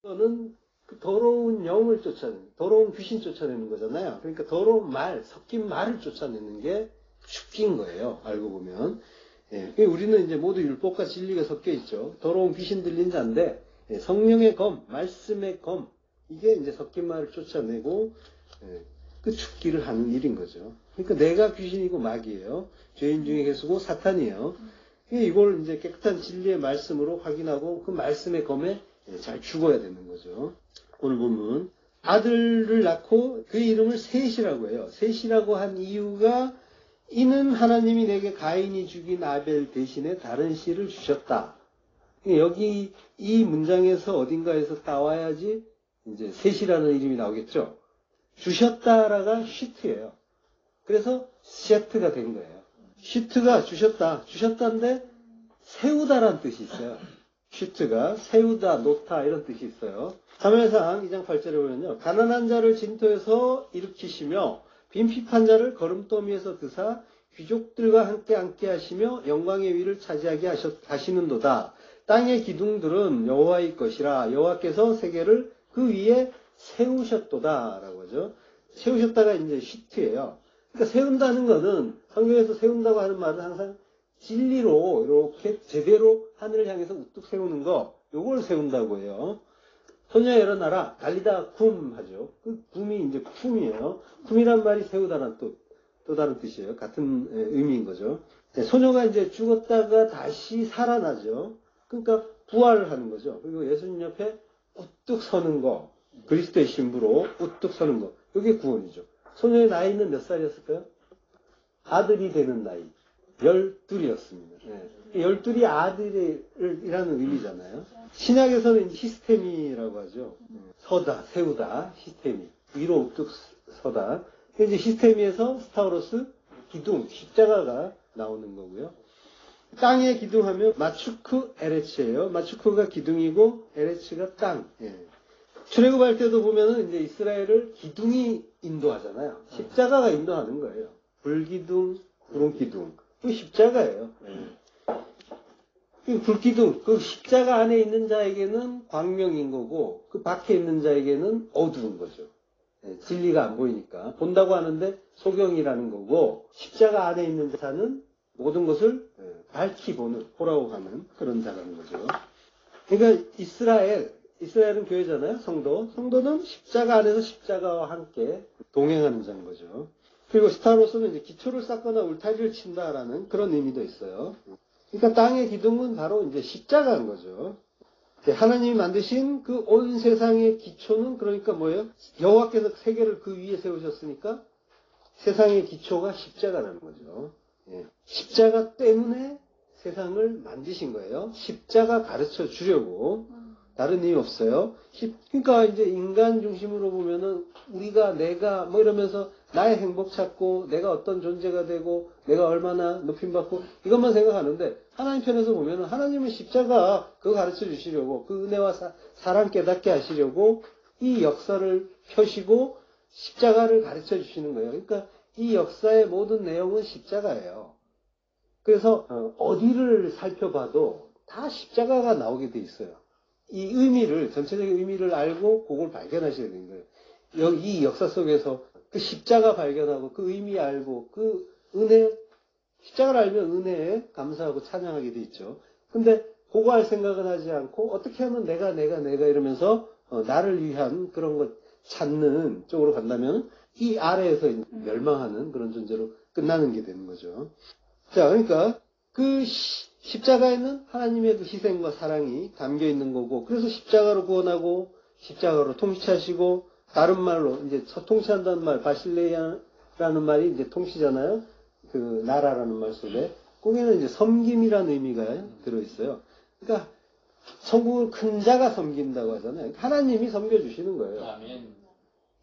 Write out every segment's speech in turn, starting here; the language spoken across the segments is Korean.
는 그 더러운 영을 더러운 귀신 쫓아내는 거잖아요. 그러니까 더러운 말, 섞인 말을 쫓아내는 게 죽기인 거예요. 알고 보면. 예, 우리는 이제 모두 율법과 진리가 섞여 있죠. 더러운 귀신 들린 자인데, 예, 성령의 검, 말씀의 검, 이게 이제 섞인 말을 쫓아내고, 예, 그 죽기를 하는 일인 거죠. 그러니까 내가 귀신이고 마귀예요. 죄인 중에 계수고 사탄이에요. 이걸 이제 깨끗한 진리의 말씀으로 확인하고 그 말씀의 검에 잘 죽어야 되는 거죠. 오늘 보면 아들을 낳고 그 이름을 셋이라고 해요. 셋이라고 한 이유가 이는 하나님이 내게 가인이 죽인 아벨 대신에 다른 씨를 주셨다. 여기 이 문장에서 어딘가에서 따와야지 이제 셋이라는 이름이 나오겠죠. 주셨다라가 쉬트예요. 그래서 셋가 된 거예요. 쉬트가 주셨다인데 세우다라는 뜻이 있어요. 쉬트가 세우다, 놓다 이런 뜻이 있어요. 사무엘상 2장 8절에 보면요. 가난한 자를 진토에서 일으키시며 빈핍한 자를 거름더미에서 드사 귀족들과 함께 앉게 하시며 영광의 위를 차지하게 하시는도다. 땅의 기둥들은 여호와의 것이라 여호와께서 세계를 그 위에 세우셨도다라고 하죠. 세우셨다가 이제 쉬트예요. 그러니까 세운다는 거는 성경에서 세운다고 하는 말은 항상 진리로 이렇게 제대로 하늘을 향해서 우뚝 세우는 거, 요걸 세운다고 해요. 소녀야 일어나라, 달리다 쿰 하죠. 그 쿰이 이제 쿰이에요. 쿰이란 말이 세우다란 또 다른 뜻이에요. 같은 의미인 거죠. 소녀가 이제 죽었다가 다시 살아나죠. 그러니까 부활을 하는 거죠. 그리고 예수님 옆에 우뚝 서는 거, 그리스도의 신부로 우뚝 서는 거, 이게 구원이죠. 소녀의 나이는 몇 살이었을까요? 아들이 되는 나이. 12이었습니다. 네. 12이 아들이라는 의미잖아요. 신약에서는 히스테미라고 하죠. 서다, 세우다, 히스테미. 위로 우뚝 서다. 이제 히스테미에서 스타우로스, 기둥, 십자가가 나오는 거고요. 땅에 기둥하면 마추크 에레츠예요. 마추크가 기둥이고 에레츠가 땅. 예. 출애굽할 때도 보면은 이제 이스라엘을 기둥이 인도하잖아요. 십자가가 인도하는 거예요. 불기둥, 구름기둥. 그 십자가예요. 그 불기둥, 그 십자가 안에 있는 자에게는 광명인 거고, 그 밖에 있는 자에게는 어두운 거죠. 진리가 안 보이니까. 본다고 하는데 소경이라는 거고, 십자가 안에 있는 자는 모든 것을 밝히 보는, 보라고 하는 그런 자라는 거죠. 그러니까 이스라엘은 교회잖아요. 성도는 십자가 안에서 십자가와 함께 동행하는 자인 거죠. 그리고 스타로스는 이제 기초를 쌓거나 울타리를 친다라는 그런 의미도 있어요. 그러니까 땅의 기둥은 바로 이제 십자가인 거죠. 하나님이 만드신 그 온 세상의 기초는 그러니까 뭐예요? 여호와께서 세계를 그 위에 세우셨으니까 세상의 기초가 십자가라는 거죠. 예. 십자가 때문에 세상을 만드신 거예요. 십자가 가르쳐 주려고. 다른 이유 없어요. 그러니까 이제 인간 중심으로 보면은 우리가 내가 뭐 이러면서 나의 행복 찾고 내가 어떤 존재가 되고 내가 얼마나 높임받고 이것만 생각하는데 하나님 편에서 보면은 하나님은 십자가 그거 가르쳐 주시려고 그 은혜와 사랑 깨닫게 하시려고 이 역사를 펴시고 십자가를 가르쳐 주시는 거예요. 그러니까 이 역사의 모든 내용은 십자가예요. 그래서 어디를 살펴봐도 다 십자가가 나오게 돼 있어요. 이 의미를, 전체적인 의미를 알고 그걸 발견하셔야 되는 거예요. 이 역사 속에서 그 십자가 발견하고 그 의미 알고 그 은혜, 십자가를 알면 은혜에 감사하고 찬양하게 돼 있죠. 근데 그거 할 생각은 하지 않고 어떻게 하면 내가 이러면서 나를 위한 그런 것 찾는 쪽으로 간다면 이 아래에서 멸망하는 그런 존재로 끝나는 게 되는 거죠. 자, 그러니까 그 십자가에는 하나님의 그 희생과 사랑이 담겨 있는 거고, 그래서 십자가로 구원하고, 십자가로 통치하시고, 다른 말로, 이제 통치한다는 말, 바실레이아라는 말이 이제 통치잖아요. 그 나라라는 말 속에. 거기는 이제 섬김이라는 의미가 들어있어요. 그러니까, 천국은 큰 자가 섬긴다고 하잖아요. 하나님이 섬겨주시는 거예요. 아멘.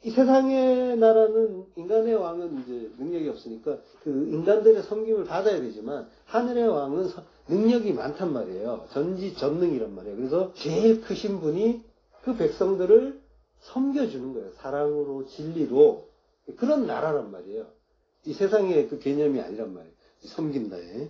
이 세상의 나라는 인간의 왕은 이제 능력이 없으니까 그 인간들의 섬김을 받아야 되지만 하늘의 왕은 능력이 많단 말이에요. 전지전능이란 말이에요. 그래서 제일 크신 분이 그 백성들을 섬겨주는 거예요. 사랑으로, 진리로. 그런 나라란 말이에요. 이 세상의 그 개념이 아니란 말이에요. 섬긴다에.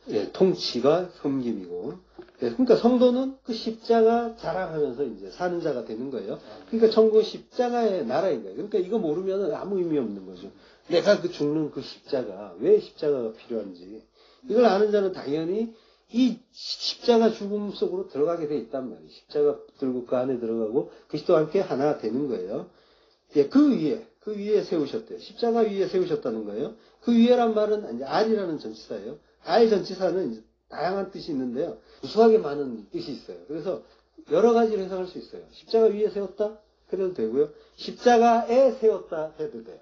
예, 통치가 섬김이고. 그러니까 성도는 그 십자가 자랑하면서 이제 사는 자가 되는 거예요. 그러니까 천국은 십자가의 나라인 거예요. 그러니까 이거 모르면 아무 의미 없는 거죠. 내가 그 죽는 그 십자가, 왜 십자가가 필요한지. 이걸 아는 자는 당연히 이 십자가 죽음 속으로 들어가게 돼 있단 말이에요. 십자가 들고 그 안에 들어가고 그리스도와 함께 하나 되는 거예요. 예, 그 위에 세우셨대요. 십자가 위에 세우셨다는 거예요. 그 위에란 말은 이제 알이라는 전치사예요. 알 전치사는 이제 다양한 뜻이 있는데요. 무수하게 많은 뜻이 있어요. 그래서 여러 가지로 해석할 수 있어요. 십자가 위에 세웠다? 그래도 되고요. 십자가에 세웠다 해도 돼요.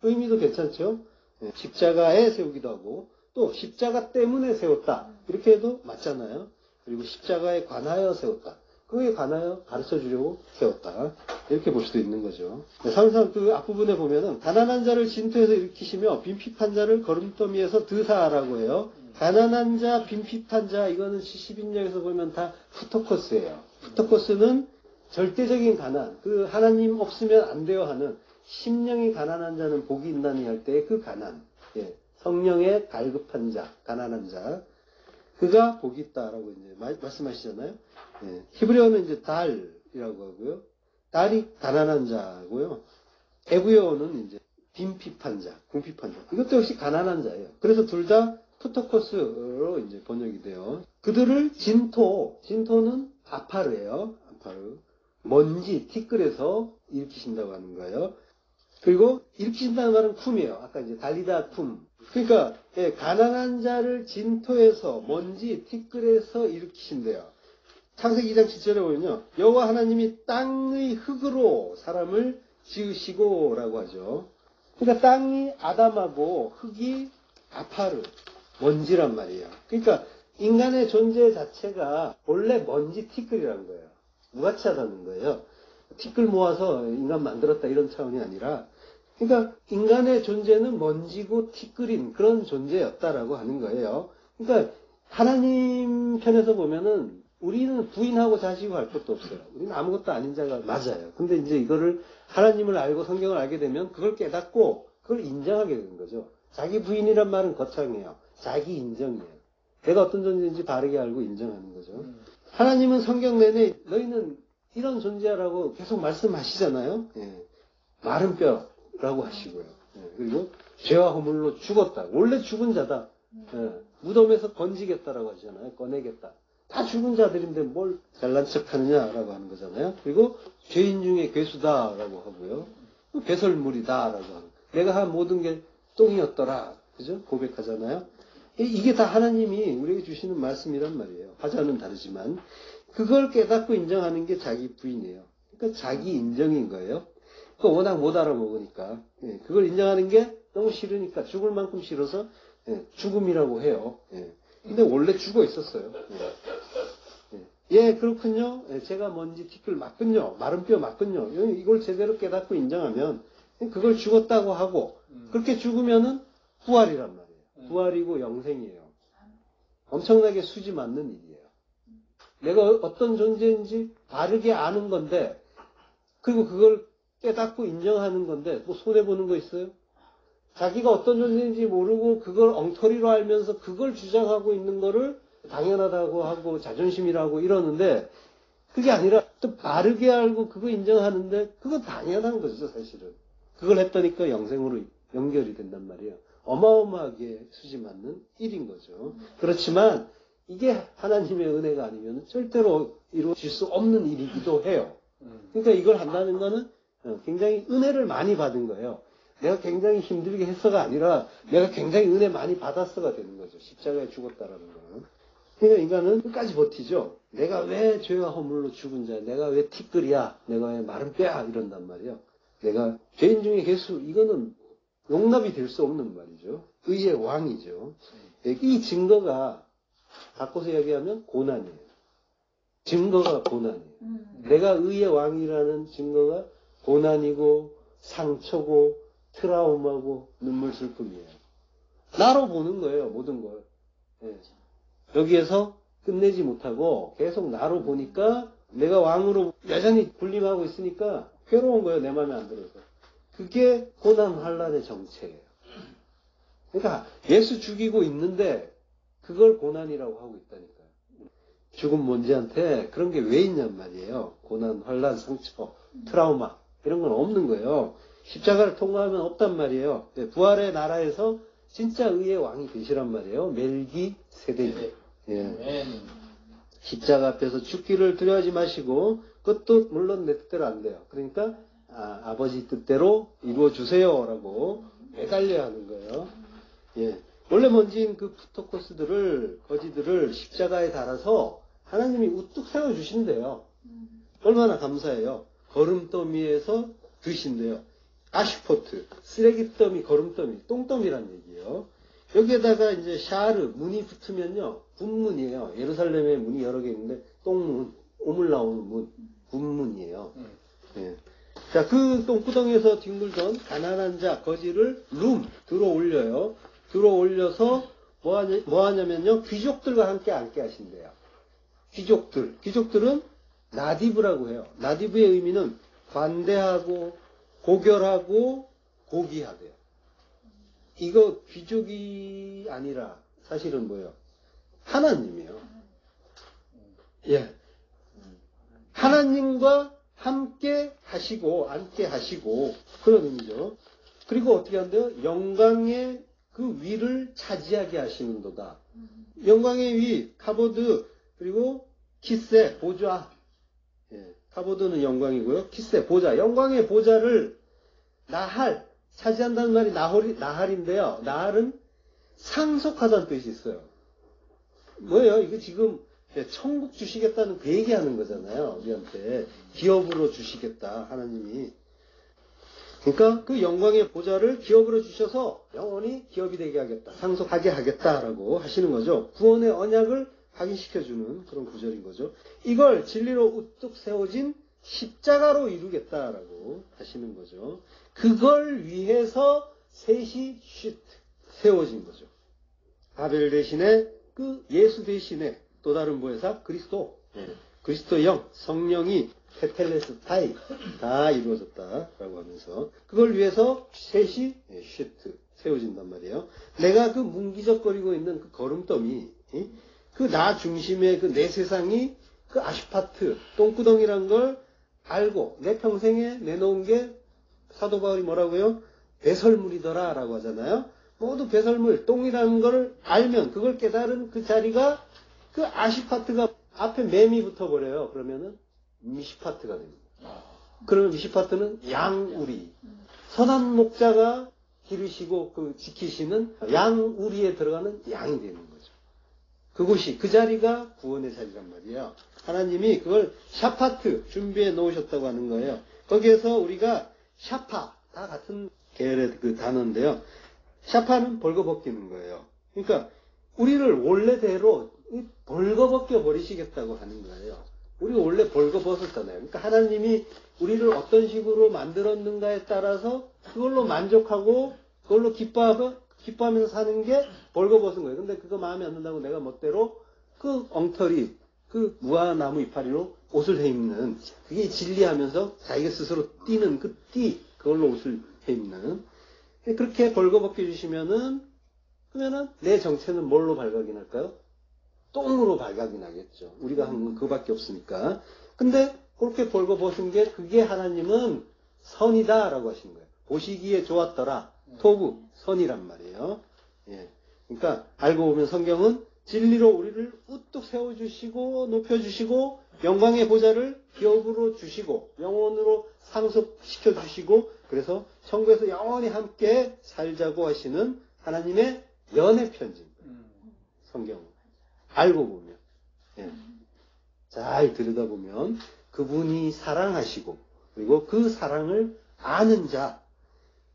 의미도 괜찮죠? 예, 십자가에 세우기도 하고 또 십자가 때문에 세웠다. 이렇게 해도 맞잖아요. 그리고 십자가에 관하여 세웠다. 그에 관하여 가르쳐 주려고 세웠다. 이렇게 볼 수도 있는 거죠. 3.3 그 앞부분에 보면은 가난한 자를 진토에서 일으키시며 빈핍한 자를 거름더미에서 드사하라고 해요. 가난한 자, 빈핍한 자, 이거는 70인역에서 보면 다 푸토코스예요. 푸토코스는 절대적인 가난, 그 하나님 없으면 안 돼요 하는 심령이 가난한 자는 복이 있나니 할 때의 그 가난, 예, 성령의 갈급한 자, 가난한 자, 그가 복이 있다라고 이제 말씀하시잖아요. 예, 히브리어는 이제 달이라고 하고요. 달이 가난한 자고요. 에브요어는 이제 빈핍한 자, 궁핍한 자. 이것도 역시 가난한 자예요. 그래서 둘 다 푸토코스로 이제 번역이 돼요. 그들을 진토는 아파르예요. 아파르. 먼지, 티끌에서 일으키신다고 하는 거예요. 그리고 일으키신다는 말은 쿰이에요. 아까 이제 달리다 쿰. 그러니까 예, 가난한 자를 진토에서 먼지, 티끌에서 일으키신대요. 창세기 2장 7절에 보면요. 여호와 하나님이 땅의 흙으로 사람을 지으시고라고 하죠. 그러니까 땅이 아담하고 흙이 아파르, 먼지란 말이에요. 그러니까 인간의 존재 자체가 원래 먼지 티끌이라는 거예요. 무가치하다는 거예요. 티끌 모아서 인간 만들었다 이런 차원이 아니라 그러니까 인간의 존재는 먼지고 티끌인 그런 존재였다라고 하는 거예요. 그러니까 하나님 편에서 보면은 우리는 부인하고 자시고 할 것도 없어요. 우리는 아무것도 아닌 자가 맞아요. 근데 이제 이거를 하나님을 알고 성경을 알게 되면 그걸 깨닫고 그걸 인정하게 되는 거죠. 자기 부인이란 말은 거창해요. 자기 인정이에요. 내가 어떤 존재인지 바르게 알고 인정하는 거죠. 하나님은 성경 내내 너희는 이런 존재라고 계속 말씀하시잖아요. 예. 마른 뼈라고 하시고요. 예. 그리고 죄와 허물로 죽었다. 원래 죽은 자다. 예. 무덤에서 건지겠다라고 하잖아요. 꺼내겠다. 다 죽은 자들인데 뭘 잘난 척 하느냐라고 하는 거잖아요. 그리고 죄인 중에 괴수다라고 하고요. 배설물이다라고 하는. 내가 한 모든 게 똥이었더라. 그죠? 고백하잖아요. 이게 다 하나님이 우리에게 주시는 말씀이란 말이에요. 화자는 다르지만 그걸 깨닫고 인정하는 게 자기 부인이에요. 그러니까 자기 인정인 거예요. 그거 워낙 못 알아먹으니까 예, 그걸 인정하는 게 너무 싫으니까 죽을 만큼 싫어서 예, 죽음이라고 해요. 예. 근데 원래 죽어 있었어요. 예, 그렇군요. 예, 제가 먼지 티끌 맞군요. 마른 뼈 맞군요. 이걸 제대로 깨닫고 인정하면 그걸 죽었다고 하고 그렇게 죽으면은 부활이란 말이에요. 부활이고 영생이에요. 엄청나게 수지 맞는 일이에요. 내가 어떤 존재인지 바르게 아는 건데 그리고 그걸 깨닫고 인정하는 건데 뭐 손해보는 거 있어요? 자기가 어떤 존재인지 모르고 그걸 엉터리로 알면서 그걸 주장하고 있는 거를 당연하다고 하고 자존심이라고 이러는데 그게 아니라 또 바르게 알고 그거 인정하는데 그건 당연한 거죠 사실은. 그걸 했다니까 영생으로 연결이 된단 말이에요. 어마어마하게 수지 맞는 일인 거죠. 그렇지만 이게 하나님의 은혜가 아니면 절대로 이루어질 수 없는 일이기도 해요. 그러니까 이걸 한다는 거는 굉장히 은혜를 많이 받은 거예요. 내가 굉장히 힘들게 했어가 아니라 내가 굉장히 은혜 많이 받았어가 되는 거죠. 십자가에 죽었다라는 거는. 그러니까 인간은 끝까지 버티죠. 내가 왜 죄와 허물로 죽은 자야? 내가 왜 티끌이야? 내가 왜 마른 뼈야? 이런단 말이에요. 내가 죄인 중에 개수 이거는 용납이 될 수 없는 말이죠. 의의 왕이죠. 이 증거가 바꿔서 이야기하면 고난이에요. 증거가 고난이에요. 내가 의의 왕이라는 증거가 고난이고 상처고 트라우마고 눈물 슬픔이에요. 나로 보는 거예요. 모든 걸. 예. 여기에서 끝내지 못하고 계속 나로 보니까 내가 왕으로 여전히 군림하고 있으니까 괴로운 거예요. 내 마음에 안 들어서. 그게 고난 환란의 정체예요. 그러니까 예수 죽이고 있는데 그걸 고난이라고 하고 있다니까요. 죽은 먼지한테 그런 게 왜 있냔 말이에요. 고난, 환란, 상처, 트라우마 이런 건 없는 거예요. 십자가를 통과하면 없단 말이에요. 네, 부활의 나라에서 진짜 의의 왕이 되시란 말이에요. 멜기 세덱이. 예. 십자가 앞에서 죽기를 두려워하지 마시고 그것도 물론 내 뜻대로 안 돼요. 그러니까 아버지 뜻대로 이루어 주세요라고 매달려야 하는 거예요. 예. 원래 먼지인 그 푸토코스들을 거지들을 십자가에 달아서 하나님이 우뚝 세워 주신대요. 얼마나 감사해요. 거름더미에서 드신대요. 아슈포트, 쓰레기더미, 거름더미, 똥더미란 얘기예요. 여기에다가 이제 샤르, 문이 붙으면요, 군문이에요. 예루살렘에 문이 여러 개 있는데, 똥문, 오물 나오는 문, 군문이에요. 예. 자, 그 똥구덩이에서 뒹굴던 가난한 자, 거지를 들어 올려요. 들어 올려서 뭐 하냐면요, 귀족들과 함께 앉게 하신대요. 귀족들은 나디브라고 해요. 나디브의 의미는 관대하고, 고결하고, 고귀하대요. 이거 귀족이 아니라 사실은 뭐예요? 하나님이에요. 예. 하나님과 함께 하시고, 앉게 하시고, 그런 의미죠. 그리고 어떻게 한대요? 영광의 그 위를 차지하게 하시는도다. 영광의 위, 카보드, 그리고 키세, 보좌. 예. 카보드는 영광이고요. 키세, 보좌. 영광의 보좌를 나할, 차지한다는 말이 나할인데요. 나할은 상속하다는 뜻이 있어요. 뭐예요? 이거 지금 천국 주시겠다는 그 얘기하는 거잖아요. 우리한테 기업으로 주시겠다 하나님이. 그러니까 그 영광의 보좌를 기업으로 주셔서 영원히 기업이 되게 하겠다, 상속하게 하겠다라고 하시는 거죠. 구원의 언약을 확인시켜주는 그런 구절인 거죠. 이걸 진리로 우뚝 세워진 십자가로 이루겠다라고 하시는 거죠. 그걸 위해서 셋이 세워진 거죠. 아벨 대신에 그 예수 대신에 또 다른 보혜사 그리스도, 그리스도 영, 성령이 테텔레스 타이 다 이루어졌다라고 하면서 그걸 위해서 셋이 세워진단 말이에요. 내가 그 뭉기적거리고 있는 그 거름더미, 그 나 중심의 그 내 세상이 그 아슈파트, 똥구덩이란 걸 알고 내 평생에 내놓은 게 사도 바울이 뭐라고요? 배설물이더라 라고 하잖아요. 모두 배설물, 똥이라는 걸 알면 그걸 깨달은 그 자리가 그 아슈파트가 앞에 맴이 붙어버려요. 그러면은 미시파트가 됩니다. 그러면 미시파트는 양우리. 선한 목자가 기르시고 그 지키시는 양우리에 들어가는 양이 되는 거죠. 그곳이, 그 자리가 구원의 자리란 말이에요. 하나님이 그걸 샤파트 준비해 놓으셨다고 하는 거예요. 거기에서 우리가 샤파, 다 같은 계열의 그 단어인데요. 샤파는 벌거벗기는 거예요. 그러니까 우리를 원래대로 벌거벗겨 버리시겠다고 하는 거예요. 우리가 원래 벌거벗었잖아요. 그러니까 하나님이 우리를 어떤 식으로 만들었는가에 따라서 그걸로 만족하고 그걸로 기뻐하면서 사는 게 벌거벗은 거예요. 근데 그거 마음에 안 든다고 내가 멋대로 그 엉터리, 그 무화나무 이파리로 옷을 해입는, 그게 진리하면서 자기가 스스로 뛰는 그 그걸로 옷을 해입는. 그렇게 벌거벗겨 주시면은, 그러면은 내 정체는 뭘로 발각이 날까요? 똥으로 발각이 나겠죠. 우리가 한 건 그거밖에 없으니까. 근데 그렇게 벌거벗은 게, 그게 하나님은 선이다라고 하신 거예요. 보시기에 좋았더라. 토부, 선이란 말이에요. 예. 그러니까 알고 보면 성경은 진리로 우리를 우뚝 세워주시고 높여주시고 영광의 보좌를 기업으로 주시고 영원으로 상속시켜 주시고 그래서 천국에서 영원히 함께 살자고 하시는 하나님의 연애 편지입니다. 성경은. 알고 보면. 예. 잘 들여다보면 그분이 사랑하시고 그리고 그 사랑을 아는 자,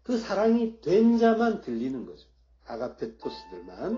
그 사랑이 된 자만 들리는 거죠. 아가페토스들만.